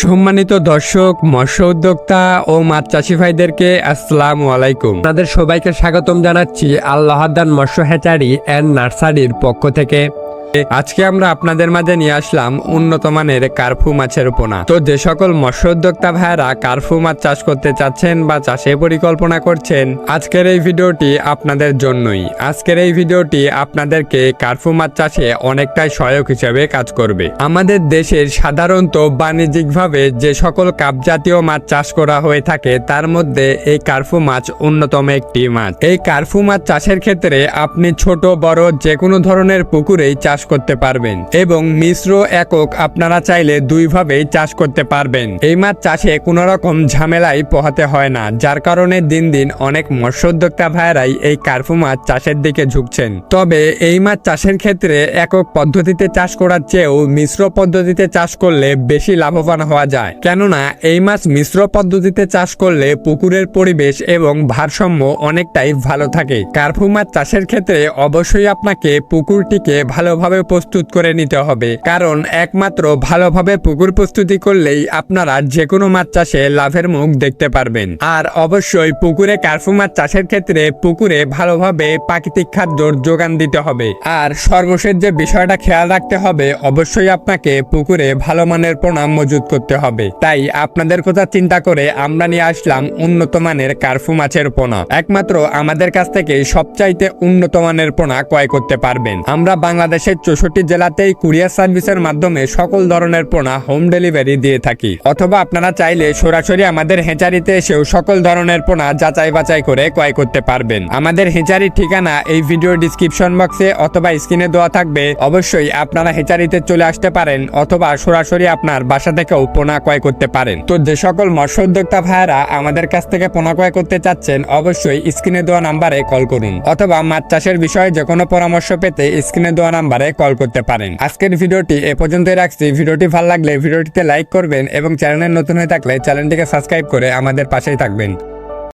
সম্মানিত দর্শক, মৎস্য উদ্যোক্তা ও মাছ চাষি ভাইদেরকে আসসালামু আলাইকুম। আপনাদের সবাইকে স্বাগতম জানাচ্ছি আল্লাহদান মৎস্য হ্যাচারি অ্যান্ড নার্সারির পক্ষ থেকে। আজকে আমরা আপনাদের মাঝে নিয়ে আসলাম উন্নত মানের কার্ফু মাছের পোনা। তো যে সকল মৎস্য উদ্যোক্তা ভাইরা কার্ফু মাছ চাষ করতে চাচ্ছেন বা চাষের পরিকল্পনা করছেন, আজকের এই ভিডিওটি আপনাদের জন্যই। আজকের এই ভিডিওটি আপনাদেরকে কার্ফু মাছ চাষে অনেকটাই সহায়ক হিসেবে কাজ করবে। আমাদের দেশের সাধারণত বাণিজ্যিকভাবে যে সকল কাপ জাতীয় মাছ চাষ করা হয়ে থাকে তার মধ্যে এই কার্ফু মাছ অন্যতম একটি মাছ। এই কার্ফু মাছ চাষের ক্ষেত্রে আপনি ছোট বড় যে কোনো ধরনের পুকুরেই চাষ করতে পারবেন এবং মিশ্র একক আপনারা চাইলে দুইভাবেই চাষ করতে পারবেন। এই মাছ চাষে কোনো রকম ঝামেলাই পোহাতে হয় না, যার কারণে দিন দিন অনেক মৎস্য উদ্যোক্তা ভাইরাই এই কার্ফু মাছ চাষের দিকে ঝুঁকছেন। তবে এই মাছ চাষের ক্ষেত্রে একক পদ্ধতিতে চাষ করার চেয়েও মিশ্র পদ্ধতিতে চাষ করলে বেশি লাভবান হওয়া যায়, কেননা এই মাছ মিশ্র পদ্ধতিতে চাষ করলে পুকুরের পরিবেশ এবং ভারসাম্য অনেকটাই ভালো থাকে। কার্ফু মাছ চাষের ক্ষেত্রে অবশ্যই আপনাকে পুকুরটিকে ভালোভাবে প্রস্তুত করে নিতে হবে, কারণ একমাত্র ভালোভাবে পুকুর প্রস্তুতি করলেই আপনারা যে কোনো মাছ চাষে লাভের মুখ দেখতে পারবেন। আর অবশ্যই পুকুরে কার্ফু মাছ চাষের ক্ষেত্রে পুকুরে ভালোভাবে প্রাকৃতিক খাদ্যর যোগান দিতে হবে। আর সর্বশেষ যে বিষয়টা খেয়াল রাখতে হবে, অবশ্যই আপনাকে পুকুরে ভালো মানের পোনা মজুত করতে হবে। তাই আপনাদের কথা চিন্তা করে আমরা নিয়ে আসলাম উন্নত মানের কার্ফু মাছের পোনা। একমাত্র আমাদের কাছ থেকে সবচাইতে উন্নত মানের পোনা ক্রয় করতে পারবেন। আমরা বাংলাদেশের 64 জেলাতেই কুরিয়ার সার্ভিসের মাধ্যমে সকল ধরনের পোনা হোম ডেলিভারি দিয়ে থাকি, অথবা আপনারা চাইলে সরাসরি আমাদের হেঁচারিতে এসেও সকল ধরনের পোনা যাচাই বাছাই করে ক্রয় করতে পারবেন। আমাদের হেঁচারির ঠিকানা এই ভিডিও ডিসক্রিপশন বক্সে অথবা স্ক্রিনে দেওয়া থাকবে। অবশ্যই আপনারা হেঁচারিতে চলে আসতে পারেন অথবা সরাসরি আপনার বাসা থেকেও পোনা ক্রয় করতে পারেন। তো যে সকল মৎস্য উদ্যোক্তা ভাইরা আমাদের কাছ থেকে পোনা ক্রয় করতে চাচ্ছেন, অবশ্যই স্ক্রিনে দেওয়া নাম্বারে কল করুন, অথবা মাছ চাষের বিষয়ে যে কোনো পরামর্শ পেতে স্ক্রিনে দেওয়া নাম্বারে কল করতে পারেন। আজকের ভিডিওটি এ পর্যন্তই রাখছি। ভিডিওটি ভালো লাগলে ভিডিওটিতে লাইক করবেন এবং চ্যানেলে নতুন হয়ে থাকলে চ্যানেলটিকে সাবস্ক্রাইব করে আমাদের পাশেই থাকবেন।